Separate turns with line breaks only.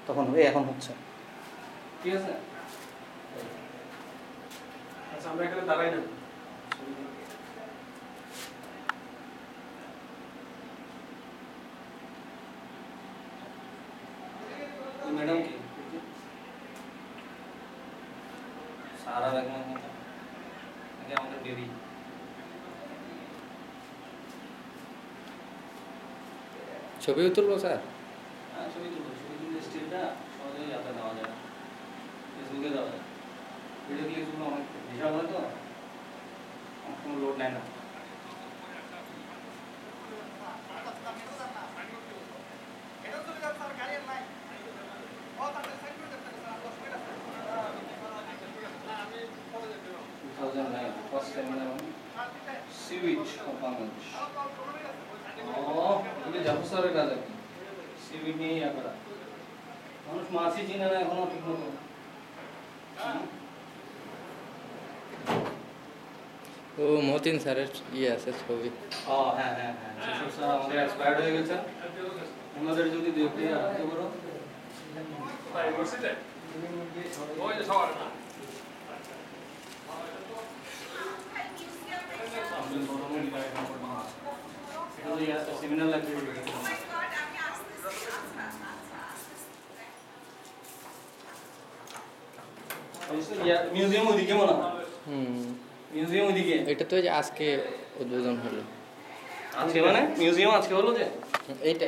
তখন এখন হচ্ছে। ঠিক আছে,
আচ্ছা আমরা এখানে দাঁড়াই না।
ম্যাডাম কি সারা ব্যাগ নাকি আমাদের বেবি?
ছবিও তুলবো স্যার?
হ্যাঁ ছবি তুলবো, ছবি তুললে স্টিলটা সহজেই যাতে দেওয়া যায়, ফেসবুকে দেওয়া যায়। ভিডিও ক্লিপগুলো অনেক বিশাল হয় তো, কোনো লোড নেয় না। First seminar on sewage of Bangladesh. এটা জাফর স্যারের কাজ আর কি, সিভিট নিয়ে ইয়া করা। মানুষ মাছই চিনে না এখনো ঠিক মতো।
ও মতিন স্যারের ইয়ে আছে ছবি।
হ্যাঁ হ্যাঁ হ্যাঁ, যেসব স্যার আমাদের এক্সপায়ার্ড হয়ে গেছেন ওনাদের যদি দেখতে আরম্ভ করো। সেমিনার লাইব্রেরি মিউজিয়াম ওইদিকে মনে হয়। মিউজিয়াম ওইদিকে।
এটা তো আজকে উদ্বোধন হলো।
আজকে মানে মিউজিয়াম আজকে হলো যে
এইটা